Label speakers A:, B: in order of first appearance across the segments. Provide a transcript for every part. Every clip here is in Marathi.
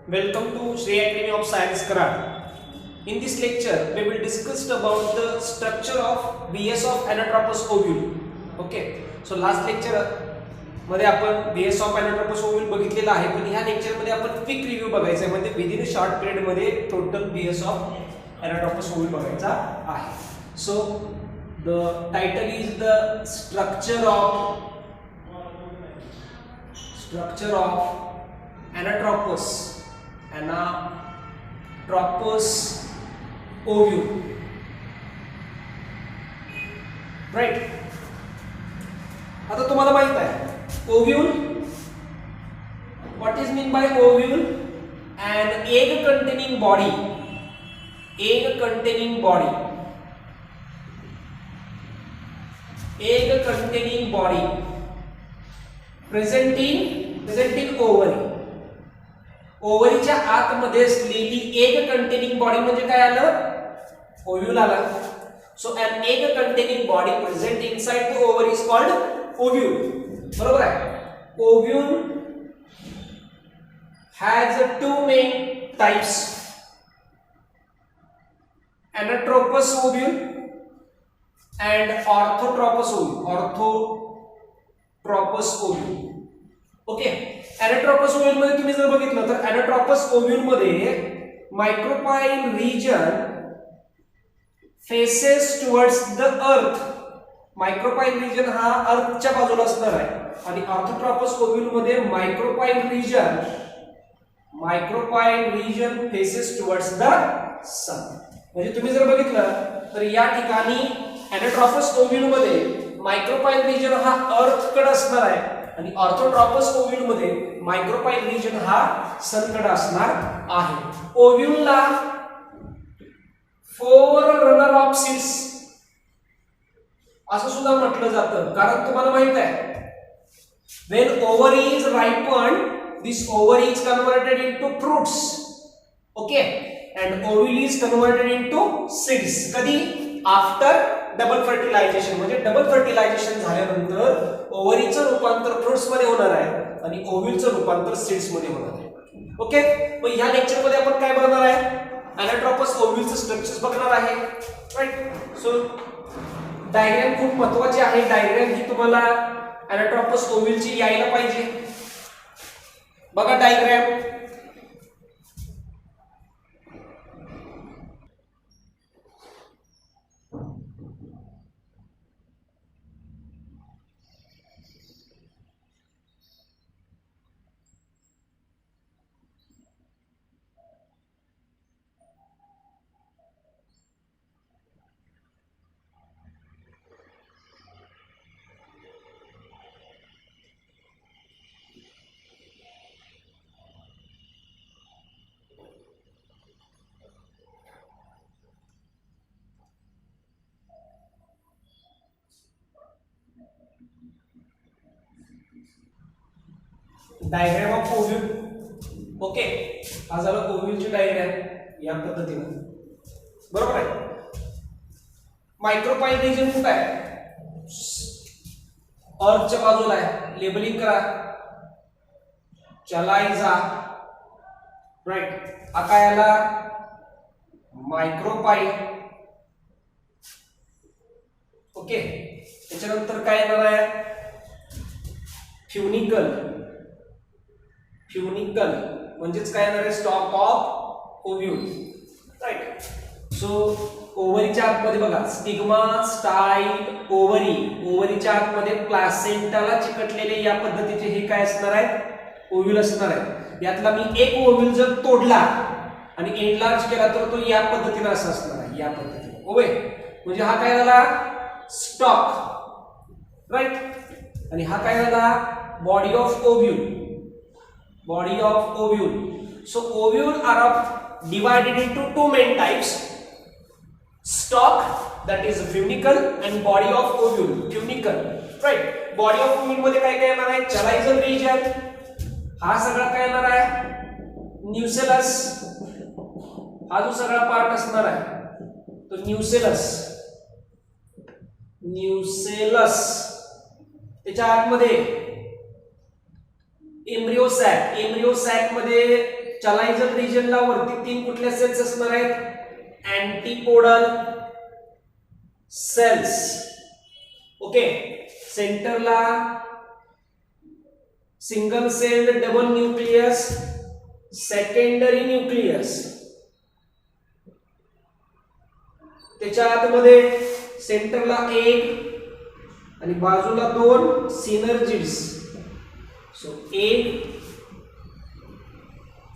A: Welcome to Shri Academy of Science Karad. In this lecture, we will discuss about the structure of BS of anatropous ovule. Okay. So last lecture मध्ये आपण BS of anatropous ovule बघितलेला आहे, पण ह्या लेक्चर मध्ये आपण क्विक रिव्ह्यू बघायचा आहे, म्हणजे विदिन अ शॉर्ट पिरियड मध्ये total BS of anatropous ovule बघायचा आहे. So the title is the structure of anatropous ovule, right? आता तुम्हाला माहित आहे ovule, what is mean by ovule? An egg containing body present in ovary. ओव्हरीच्या आतमध्ये असलेली एग कंटेनिंग बॉडी म्हणजे काय आलं? ओव्यूल आला. So an egg containing body present inside the ovary is called ovule. बरोबर आहे. Ovule has two main types, anatropous ovule and orthotropous ovule. Okay. Anatropous ovule मध्ये तुम्ही जर बघितलं तर एनाट्रोपस ओव्यूल मध्ये micropyle region faces towards the earth. Micropyle region हा अर्थच्या बाजूला असणार आहे, आणि ऑर्थोट्रोपस ओव्यूल मध्ये micropyle region faces towards the सन. म्हणजे तुम्ही जर बघितलं तर या ठिकाणी एनाट्रोपस ओव्यूल मध्ये मायक्रोपाइल रिजन हा अर्थ कडे असणार आहे, आणि ऑर्थोट्रोपस ओव्यूल मध्ये मायक्रोपाइल रिजन हा सन कडे असणार आहे. ओव्यूलला 4 रनर ऑफ सीड्स असं सुद्धा म्हटलं जातं, कारण तुम्हाला माहित आहे when ovary is ripened, this ovary is converted into fruits, okay, and ovule is converted into seeds. कधी? After double fertilisation. म्हणजे डबल फर्टिलायझेशन झाल्यानंतर ओव्हरीचं रूपांतर फ्रुट्स मध्ये होणार आहे आणि ओव्यूलचं रूपांतर सीड्स मध्ये होणार आहे. ओके. मग ह्या लेक्चर मध्ये आपण काय बघणार आहे? एनाट्रोपस ओव्यूलचं स्ट्रक्चर्स बघणार आहे, राईट? सो डायग्राम खूप महत्त्वाची आहे. डायग्राम ही तुम्हाला एनाट्रोपस ओव्यूलची यायला पाहिजे. बघा diagram. Diagram of ovule. Okay. हा झाला ओव्यूलची डायग्राम या पद्धतीने. बरोबर आहे. मायक्रोपाइल रिजन कुठे आहे? अर्थच्या बाजूला आहे. लेबलिंग करा. चलायझा, राईट. हा काय आला? मायक्रोपाइल. ओके. त्याच्यानंतर काय येणार आहे? फ्युनिकल म्हणजेच काय येणार आहे? Stalk of ovule, right. So ओव्हरीच्या आतमध्ये बघा स्टिग्मा, स्टाईल, ओव्हरीच्या आतमध्ये प्लासेंटाला चिकटलेले या पद्धतीचे हे काय असणार आहेत? ओव्यूल असणार आहे. यातला मी एक ओव्यूल जर तोडला आणि एनलार्ज केला तर तो या पद्धतीने असं असणार आहे, या पद्धतीने. ओके. म्हणजे हा काय झाला? Stalk, right. आणि हा काय झाला? Body of ovule. So ovule are divided into two main types: stalk, that is funicle, and body of ovule, funicle, right? Body of ovule मध्ये काय काय येणार आहे? चलायझल रिजन. हा सगळा काय येणार आहे? न्यूसेलस. हा जो सगळा पार्ट असणार आहे तो न्यूसेलस. त्याच्या आतमध्ये एम्ब्रियो सॅक मध्ये चलायझल रिजनला वरती 3 कुठल्या सेल्स असणार आहेत? Antipodal cells. ओके, सेंटरला single celled double nucleus, secondary nucleus, त्याच्या आतमध्ये सेंटरला 1 आणि बाजूला 2 synergids. So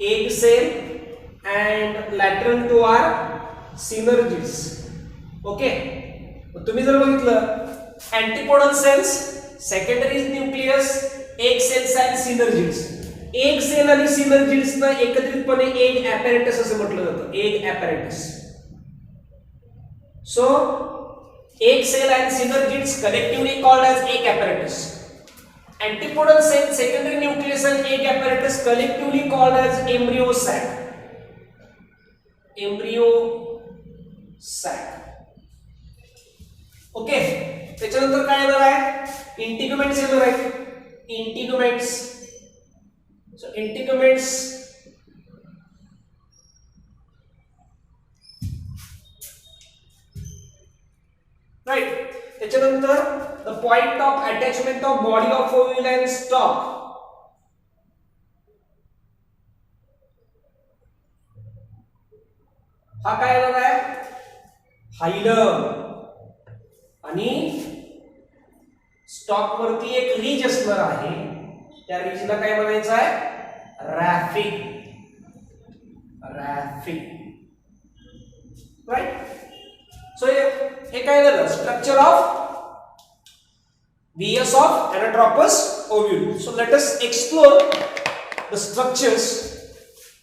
A: egg cell and lateral to are synergids. Okay, तुम्ही जर बघितलं antipodal cells, secondary nucleus, egg cells आणि सिनर्जिड्स. एग सेल आणि सिनर्जिड्स ना एकत्रितपणे एग ॲपॅरेटस असं म्हटलं जातं. Egg apparatus. So egg cell and synergids collectively called as egg apparatus. Antipodal cell, secondary nucleus and egg apparatus collectively called as embryo sac. Embryo sac. Okay, त्याच्यानंतर काय येणार आहे? इंटिग्युमेंट्स येणार आहेत. इंटिग्युमेंट्स. So integuments right. त्याच्यानंतर the point of attachment of body of ovule and stalk. हा काय येणार आहे? हायलम. आणि स्टॉक वरती एक रिज असणार आहे, त्या रिजला काय म्हणायचं आहे? रॅफिक. रॅफिक. राइट. सो हे काय झालं? Structure of VS of Anatropous ovule. So let us explore the structures.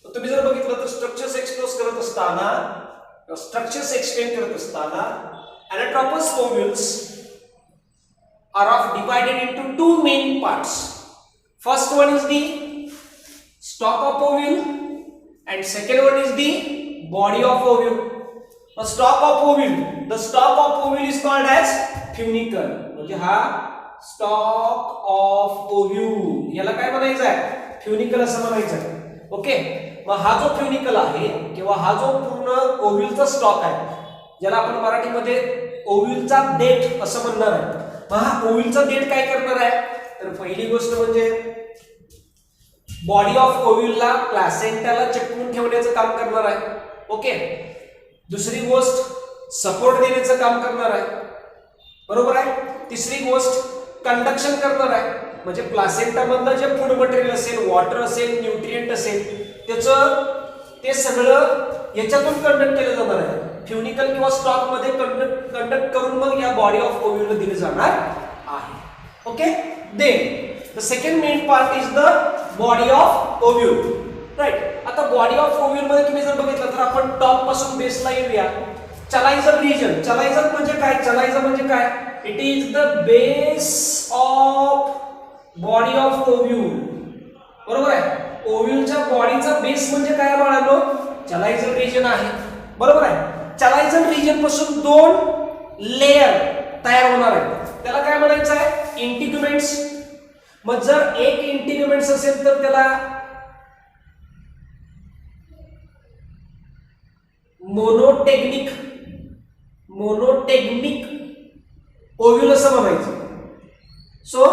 A: तो तुम्ही जर बघितलं तर स्ट्रक्चर्स एक्सप्लोर करत असताना, स्ट्रक्चर्स एक्सप्लेन करत असताना, Anatropous ovules are divided into 2 main parts. First one is the stalk of ovule and second one is the body of ovule. The stalk of ovule is called as funicle. म्हणजे हा स्टॉक ऑफ ओव्ह्यूल, याला काय म्हणायचं आहे? फ्युनिकल असं म्हणायचं आहे. ओके, मग हा जो फ्युनिकल आहे किंवा हा जो पूर्ण ओव्ह्यूलचा स्टॉक आहे, ज्याला आपण मराठीमध्ये ओव्ह्यूलचा देठ असं म्हणणार आहे. मग हा ओव्ह्यूलचा देठ काय करणार आहे? तर पहिली गोष्ट म्हणजे बॉडी ऑफ ओव्ह्यूलला प्लॅसेंटाला चिटकवून ठेवण्याचं काम करणार आहे. ओके, दुसरी गोष्ट सपोर्ट देण्याचं काम करणार आहे. बरोबर आहे. तिसरी गोष्ट कंडक्शन करणार आहे, म्हणजे प्लासेंटा मधलं जे फूड मटेरियल असेल, वॉटर असेल, न्यूट्रिएंट असेल, ते सगळं याच्यातून कंडक्ट केलं जाणार आहे. फ्युनिकल किंवा स्टॉक मध्ये कंडक्ट करून मग या बॉडी ऑफ ओव्ह्यूल दिले जाणार आहे. Okay, then the second main part is the body of ovule. Right. आता बॉडी ऑफ ओव्ह्यूल मध्ये तुम्ही जर बघितलं तर आपण टॉप पासून बेसला येऊया. चलायझल रिजन. चलायझल म्हणजे काय? चलायझल म्हणजे काय? It is the base of body of ovule. बरोबर आहे. ओव्ह्यूलच्या बॉडीचा बेस म्हणजे काय बाळांनो? चलायझल रिजन आहे. बरोबर आहे. चलायझल रिजन पासून 2 लेयर तयार होणार आहेत. त्याला काय म्हणायचं आहे? इंटिग्युमेंट्स. मग जर एक इंटिग्युमेंट्स असेल तर त्याला मोनोटेग्निक ओव्ह्यूल असं म्हणायचं. So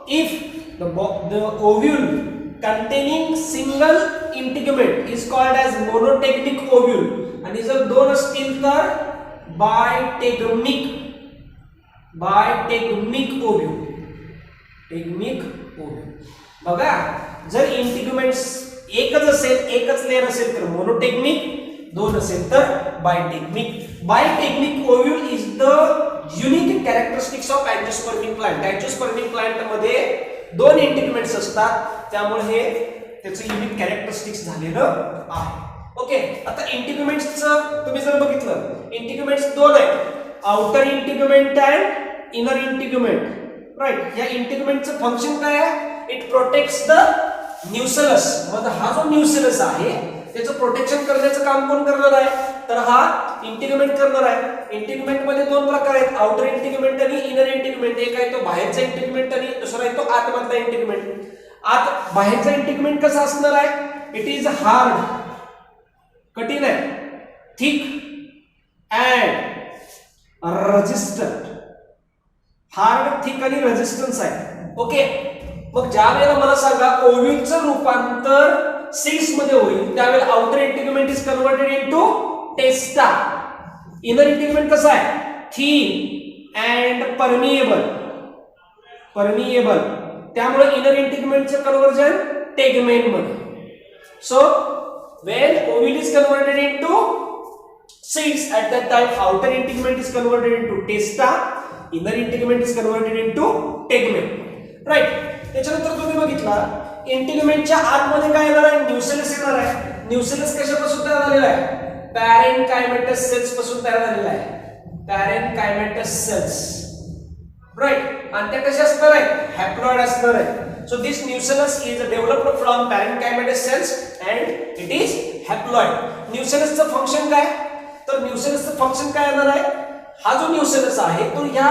A: if the ovule containing single integument is called as monotegnic ovule, आणि जर 2 असतील तर bitegnic ovule. टेग्निक ओव्ह्यूल. बघा, जर इंटिग्युमेंट्स एकच असेल, एकच लेयर असेल तर मोनोटेग्निक, 2 असेल तर bitegmic. Bitegmic ovule is the unique characteristics of angiospermic plant. Angiospermic plant मध्ये 2 इंटिग्युमेंट्स असतात, त्यामुळे हे त्याचं युनिक कॅरेक्टरिस्टिक्स झालेलं आहे. ओके, आता इंटिग्युमेंट्सचं तुम्ही जर बघितलं, इंटिग्युमेंट्स 2 आहेत, outer integument and inner integument. Right. या इंटिग्युमेंटचं फंक्शन काय आहे? It protects the nucellus. मग हा जो न्यूसेलस आहे त्याचं प्रोटेक्शन करण्याचं काम कोण करणार आहे? तर हा इंटिग्युमेंट करणार आहे. इंटिग्युमेंट मध्ये 2 प्रकार आहेत, आउटर इंटिग्युमेंट आणि इनर इंटिग्युमेंट. एक आहे तो बाहेरचा इंटिग्युमेंट आणि दुसरा आहे तो आतमधला इंटिग्युमेंट. बाहेरचा इंटिग्युमेंट कसा असणार आहे? इट इज हार्ड, कठीण आहे, thick and resistant. Hard, thick आणि रेजिस्टन्स आहे. ओके, मग ज्या वेळेला मला सांगा ओव्ह्यूलचं रूपांतर सीड्स मध्ये होईल त्यावेळेला outer integument is converted into testa. Inner integument कसं आहे? Thin and permeable. त्यामुळे इनर इंटिग्युमेंटचं कन्वर्जन टेगमेन मध्ये. So when ovule is converted into seeds, at that time outer integument is converted into testa, inner integument is converted into tegmen. Right. त्याच्यानंतर तुम्ही बघितला इंटिग्युमेंटच्या आतमध्ये काय येणार आहे? न्यूसेलस येणार आहे. न्यूसेलस कशापासून तयार झालेला आहे? पॅरेनकायमेटस सेल्स पासून तयार झालेला आहे. पॅरेनकायमेटस सेल्स, राईट. आणि त्या कशा असणार आहे? हॅप्लॉइड असणार आहे. So this nucellus is developed from parenchymatous cells and it is haploid. Nucellus चं फंक्शन काय? तर nucellus चं फंक्शन काय येणार आहे? हा जो nucellus आहे तो या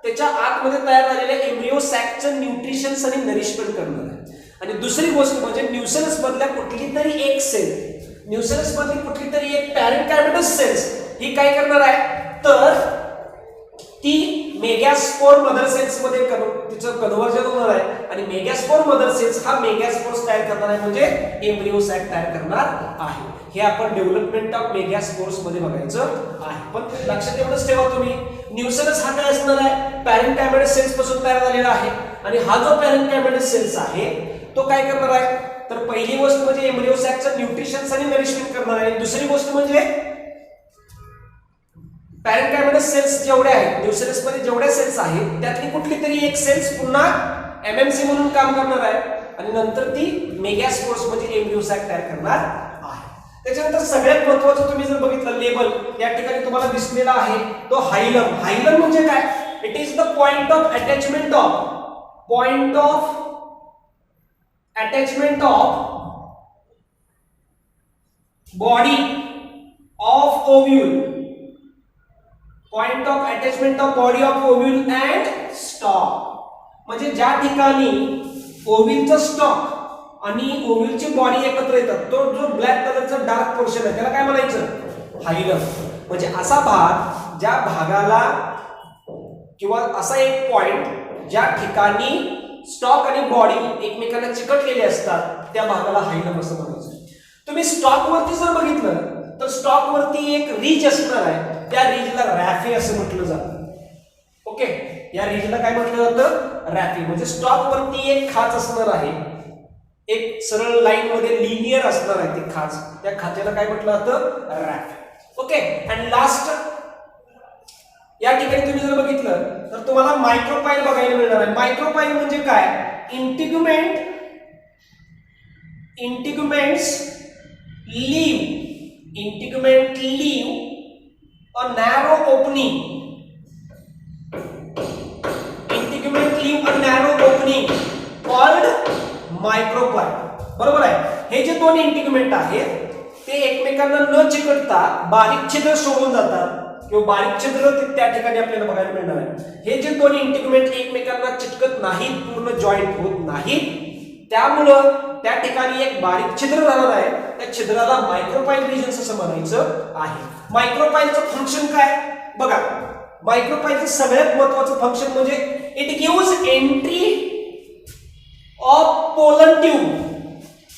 A: त्याच्या आतमध्ये तयार झालेल्या एम्ब्रियो सॅकचं न्यूट्रिशन्स आणि नरिशमेंट करणार आहे. आणि दुसरी गोष्ट म्हणजे न्यूसेलस मधल्या कुठली तरी एक सेल, न्यूसेलस मधली कुठली तरी एक पॅरेनकायमेटस सेल्स ही काय करणार आहे? तर ती मेगास्पोर मदर सेल्स मध्ये तिचं कन्वर्जन होणार आहे आणि मेगास्पोर मदर सेल्स हा मेगास्पोर्स तयार करणार आहे, म्हणजे एम्ब्रियो सॅक तयार करणार आहे. हे आपण डेव्हलपमेंट ऑफ मेगास्पोर्स मध्ये बघायचं आहे. पण लक्षात एवढंच ठेवा तुम्ही, न्यूसेलस हा काय असणार आहे? पॅरेनकायमेटस सेल्स पासून तयार झालेला आहे. आणि हा जो पॅरेनकायमेटस सेल्स आहे तो काय करणार आहे? तर पहिली गोष्ट म्हणजे एम्ब्रियो सॅकचं न्यूट्रिशन्स आणि नरिशमेंट करणार आहे. दुसरी गोष्ट म्हणजे पॅरेनकायमेटस सेल्स जेवढे आहेत न्यूसेलस मध्ये जेवढ्या सेल्स आहेत त्यातली कुठली तरी एक सेल्स पुन्हा एमएमसी म्हणून काम करणार आहे आणि नंतर ती मेगास्पोर्स म्हणजे एम्ब्रियो सॅक तयार करणार आहे. त्याच्यानंतर सगळ्यात महत्त्वाचं तुम्ही जर बघितलं लेबल या ठिकाणी तुम्हाला दिसलेला आहे तो हायलम. हायलम म्हणजे काय? It is the point of attachment of body of ovule. Point of attachment of body of ovule and stalk. म्हणजे ज्या ठिकाणी ओव्ह्यूलचं स्टॉक आणि ओव्ह्यूलची बॉडी एकत्र येतात तो जो ब्लॅक कलरचा डार्क पोर्शन आहे त्याला काय म्हणायचं? हायलम. म्हणजे असा भाग ज्या भागाला किंवा असा एक पॉइंट ज्या ठिकाणी स्टॉक आणि बॉडी एकमेकांना चिकटलेले असतात त्या भागाला हायलम असं म्हणायचं. तुम्ही स्टॉक वरती जर बघितलं तर स्टॉक वरती एक रिज असणार आहे, त्या रिजला रॅफी असं म्हटलं जातं. ओके, या रिजला काय म्हटलं जातं? रॅफी. म्हणजे स्टॉक वरती एक खाच असणार आहे, एक सरळ लाईन मध्ये लिनियर असणार आहे ती खाच, त्या खाचेला काय म्हटलं जातं? रॅफी. ओके, आणि लास्ट या ठिकाणी तुम्ही जर बघितलं तर तुम्हाला मायक्रोपाईल बघायला मिळणार आहे. मायक्रोपाईल म्हणजे काय? integument leave a narrow opening. Integument leave a narrow opening called micropyle. बरोबर आहे. हे जे दोन इंटिग्युमेंट आहेत ते एकमेकांना न चिकटता बारीक छिद्र सोडून जातात किंवा बारीक छिद्र त्या ठिकाणी आपल्याला बघायला मिळणार आहे. हे जे दोन इंटिग्युमेंट एकमेकांना चिटकत नाहीत, पूर्ण जॉईंट होत नाहीत, त्यामुळं त्या ठिकाणी एक बारीक छिद्र राहणार आहे. त्या छिद्राला मायक्रोपाईल रिजन्स असं म्हणायचं आहे. मायक्रोपाईलचं फंक्शन काय? बघा, मायक्रोपाईलचं सगळ्यात महत्त्वाचं फंक्शन म्हणजे it gives entry of pollen tube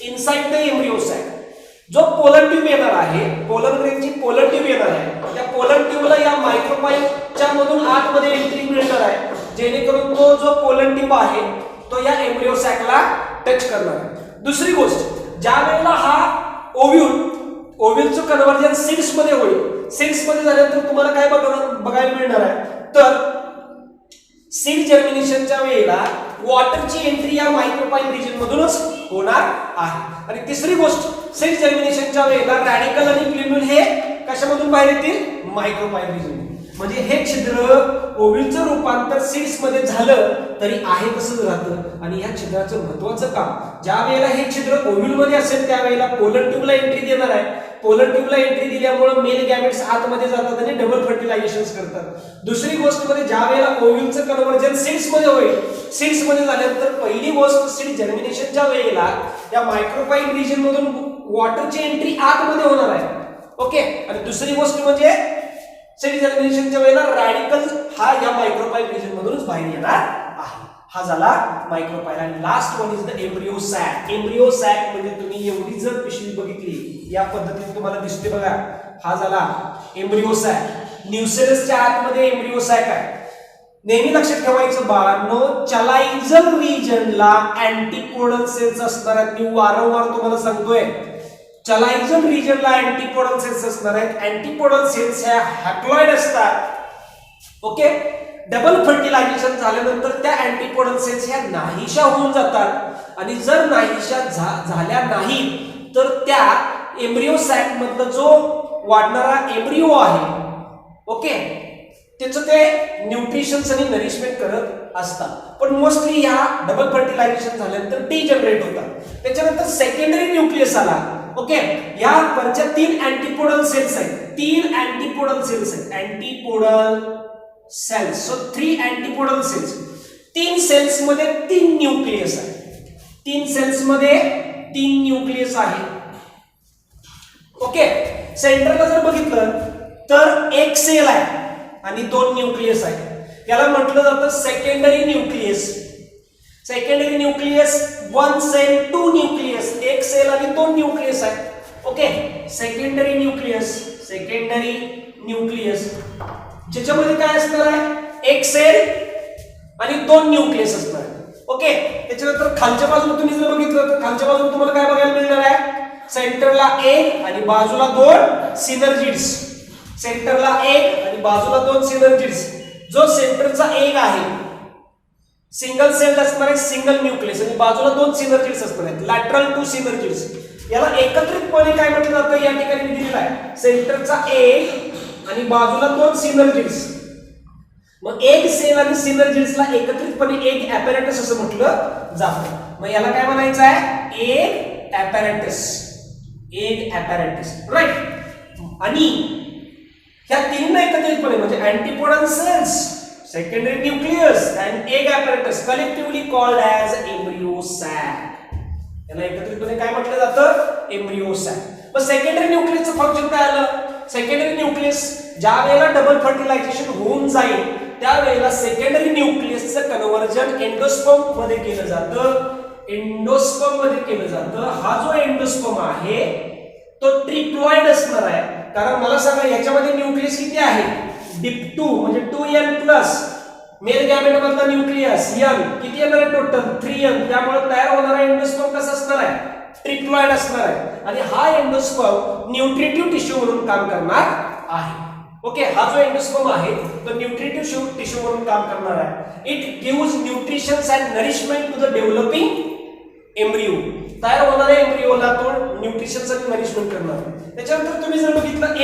A: inside the embryo sac. जो पोलन ट्यूब येणार आहे, पोलन ग्रेनची पोलन ट्यूब येणार आहे, त्या पोलन ट्यूबला या मायक्रोपाईलच्या मधून आतमध्ये एंट्री मिळणार आहे, जेणेकरून तो जो पोलन ट्यूब आहे तो या एम्ब्रियो सॅकला टच करणार आहे. दुसरी गोष्ट, ज्या वेळेला हा ओव्ह्यूलचं कन्वर्जन सीड्स मध्ये होईल, सीड्स मध्ये झाल्यानंतर तुम्हाला काय बघायला मिळणार आहे? तर सीड जर्मिनेशनच्या वेळेला वॉटरची एंट्री या मायक्रोपाईल रिजन मधूनच होणार आहे. आणि तिसरी गोष्ट, सीड जर्मिनेशनच्या वेळेला रॅडिकल आणि प्ल्युम्युल हे कशामधून बाहेर येतील? मायक्रोपाईल रिजन. म्हणजे हे छिद्र ओव्ह्यूलचं रूपांतर सीड्स मध्ये झालं तरी आहे तसंच राहतं. आणि ह्या छिद्राचं महत्वाचं काम, ज्या वेळेला हे छिद्र ओव्ह्यूल मध्ये असेल त्यावेळेला पोलर ट्यूबला एंट्री देणार आहे. पोलर ट्यूबला एंट्री दिल्यामुळे मेल गॅमेट्स आतमध्ये जातात आणि डबल फर्टिलायझेशन करतात. दुसरी गोष्ट म्हणजे ज्या वेळेला ओव्ह्यूलचं कन्व्हर्जन सीड्स मध्ये होईल, सीड्स मध्ये झाल्यानंतर पहिली गोष्ट सीड जर्मिनेशनच्या वेळेला या मायक्रोपाईल रिजन मधून वॉटरची एंट्री आतमध्ये होणार आहे. ओके. आणि दुसरी गोष्ट म्हणजे सीड जर्मिनेशनच्या वेळेला रॅडिकल हा या मायक्रोपाईल रिजन मधूनच बाहेर येणार आहे. हा झाला मायक्रोपाईल. आणि last one is the embryo sac. Embryo sac म्हणजे तुम्ही एवढी जर पिशवी बघितली या पद्धतीने तुम्हाला दिसते बघा, हा झाला एम्ब्रियो सॅक. न्यूसेलसच्या आतमध्ये एम्ब्रियो सॅक आहे. नेहमी लक्षात ठेवायचं बाळांनो, चलाइजल रिजनला अँटीपोडल सेल्स असणार आहेत. मी वारंवार तुम्हाला सांगतोय, चलाइजल रिजनला अँटीपोडल सेल्स असणार आहेत. अँटीपोडल सेल्स ह्या हॅप्लॉइड असतात. ओके. डबल फर्टिलायझेशन झाल्यानंतर त्या अँटीपोडल सेल्स ह्या नाहीशा होऊन जातात. आणि जर नाहीशा झाल्या नाही तर त्या एम्ब्रियो सॅक मधला जो वाढणारा एम्ब्रियो आहे, ओके, त्याचं ते न्यूट्रिशन्स आणि नरिशमेंट करत असतात. पण मोस्टली ह्या डबल फर्टिलायझेशन झाल्यानंतर डिजनरेट होतात. त्याच्यानंतर सेकंडरी न्यूक्लियस आला. ओके. या वरच्या 3 अँटीपोडल सेल्स आहेत. 3 अँटीपोडल सेल्स आहेत. Antipodal cells. So 3 antipodal cells. 3 cells मध्ये 3 न्यूक्लियस आहे. 3 सेल्स मध्ये 3 न्यूक्लियस आहे. ओके. सेंटरला जर बघितलं तर एक सेल आहे आणि 2 न्यूक्लियस आहे. याला म्हटलं जातं secondary nucleus. Secondary nucleus 1 cell 2 nucleus. एक सेल आणि 2 न्यूक्लियस आहे. Okay. Secondary nucleus. Secondary nucleus ज्याच्यामध्ये काय असणार आहे, एक सेल आणि 2 न्यूक्लियस असणार आहे. ओके. त्याच्यानंतर खालच्या बाजूला तुम्ही जर बघितलं तर खालच्या बाजूला तुम्हाला काय बघायला मिळणार आहे, सेंटरला एक आणि बाजूला 2 सिनर्जिड्स. सेंटरला एक आणि बाजूला 2 सिनर्जिड्स. जो सेंटरचा एक आहे सिंगल सेल असणार आहे, सिंगल न्यूक्लियस, आणि बाजूला 2 सिनर्जिड्स असणार आहेत, लॅटरल 2 सिनर्जिड्स. याला एकत्रितपणे काय म्हटलं जातं, या ठिकाणी मी दिलेलं आहे सेंटरचा एक आणि बाजूला 2 सिनर्जिड्स. मग एक सेल आणि सिनर्जिड्सला एकत्रितपणे एक ॲपॅरेटस असं म्हटलं जातं. मग याला काय म्हणायचं आहे, एक ॲपॅरेटस. एक ॲपॅरेटस, राईट. आणि ह्या तीन एकत्रितपणे म्हणजे antipodal cells, secondary nucleus and egg apparatus collectively called as embryo sac. याला एकत्रितपणे काय म्हटलं जातं, एम्ब्रियो सॅक. मग सेकंडरी न्यूक्लियसचं फंक्शन काय आलं, सेकंडरी न्यूक्लियस ज्या वेळेला डबल फर्टिलायझेशन होऊन जाईल त्यावेळेला सेकंडरी न्यूक्लियसचं कन्व्हर्जन एंडोस्पर्म मध्ये केलं जातं. एंडोस्पर्म मध्ये केलं जातं. हा जो एंडोस्पर्म आहे तो ट्रिप्लॉइड असणार आहे. कारण मला सांगा याच्यामध्ये न्यूक्लियस किती आहे, DIP2 म्हणजे 2n प्लस मेल गॅमेट मधला न्यूक्लियस n किती येणार आहे, टोटल 3n. त्यामुळे तयार होणारा एंडोस्पर्म कसा असणार आहे, ट्रिप्लॉइड असणार आहे. आणि हा एंडोस्पर्म न्यूट्रिटिव्ह टिश्यू म्हणून काम करणार आहे. ओके. हा जो एंडोस्पर्म आहे तो न्यूट्रिटिव्ह टिश्यू म्हणून काम करणार आहे. It gives nutritions and nourishment to the developing embryo. तयार होणाऱ्या एम्ब्रियोला तो न्यूट्रिशन्स आणि नरिशमेंट करणार. त्याच्यानंतर तुम्ही जर बघितलं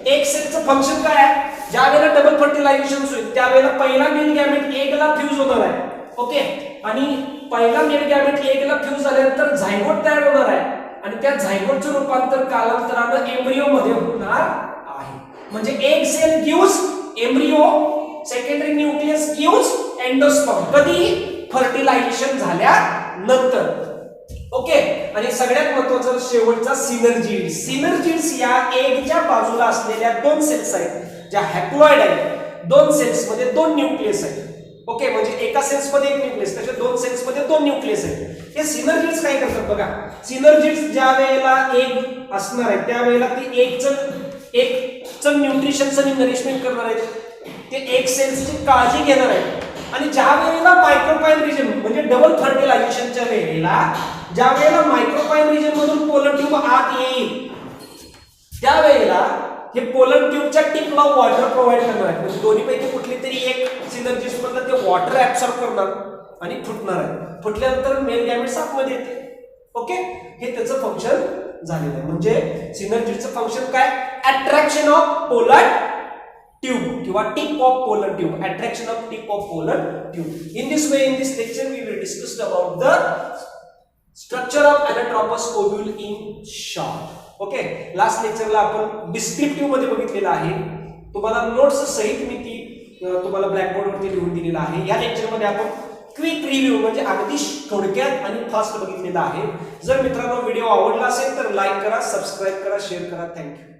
A: एक सेलचं फंक्शन काय आहे, ज्या वेळेला डबल फर्टिलायझेशन होईल त्यावेळेला पहिला मेल गॅमेट एगला फ्यूज होणार आहे. ओके. आणि पहिला मेल गॅमेट एगला फ्यूज झाल्यानंतर झायगोट तयार होणार आहे आणि त्या झायगोटचं रूपांतर कालांतरानं एम्ब्रियो मध्ये होणार आहे. म्हणजे एक cell gives embryo, secondary nucleus gives endosperm. कधी, फर्टिलायझेशन झाल्यानंतर. ओके. आणि सगळ्यात महत्त्वाचं शेवटचा सिनर्जिड्स. सिनर्जिड्स या एगच्या बाजूला असलेल्या 2 सेल्स आहेत ज्या हॅप्लॉइड आहेत. 2 सेल्स मध्ये 2 न्यूक्लियस आहेत. ओके. म्हणजे एका सेल्स मध्ये एक न्यूक्लियस, तसे 2 सेल्स मध्ये 2 न्यूक्लियस आहेत. हे सिनर्जिड्स काय करतात बघा, सिनर्जिड्स ज्या वेळेला एग असणार आहे त्यावेळेला ती एकचं न्यूट्रिशन्स आणि नरिशमेंट करणार आहेत. ते एक सेल्सची काळजी घेणार आहेत. आणि ज्या वेळेला मायक्रोपाईल रिजन म्हणजे डबल फर्टिलायझेशनच्या वेळेला ज्या वेळेला मायक्रोपाईल रिजन मधून पोलर ट्यूब आत येईल त्यावेळेला हे पोलर ट्यूबच्या टिपला वॉटर प्रोव्हाइड करणार आहे. म्हणजे दोन्हीपैकी कुठली तरी एक सिनर्जिस्ट मधलं ते वॉटर ऍब्सॉर्ब करणार आणि फुटणार आहे. फुटल्यानंतर मेल गॅमेट्स आतमध्ये येते. ओके. हे त्याचं फंक्शन झालेलं आहे. म्हणजे सिनर्जिडचं फंक्शन काय, अट्रॅक्शन ऑफ पोलर tube किंवा tip of pollen tube, attraction of tip of pollen tube. In this way, in this lecture, we will discuss about the structure of anatropous ovule in short. Okay, last लेक्चरला आपण डिस्क्रिप्टिव्ह मध्ये बघितलेलं आहे. तुम्हाला नोट्स सहित मी ती तुम्हाला ब्लॅकबोर्ड वरती लिहून दिलेला आहे. या लेक्चर मध्ये आपण क्विक रिव्ह्यू म्हणजे अगदी थोडक्यात आणि फास्ट बघितलेला आहे. जर मित्रांनो व्हिडिओ आवडला असेल तर लाईक करा, सबस्क्राईब करा, शेअर करा. थँक्यू.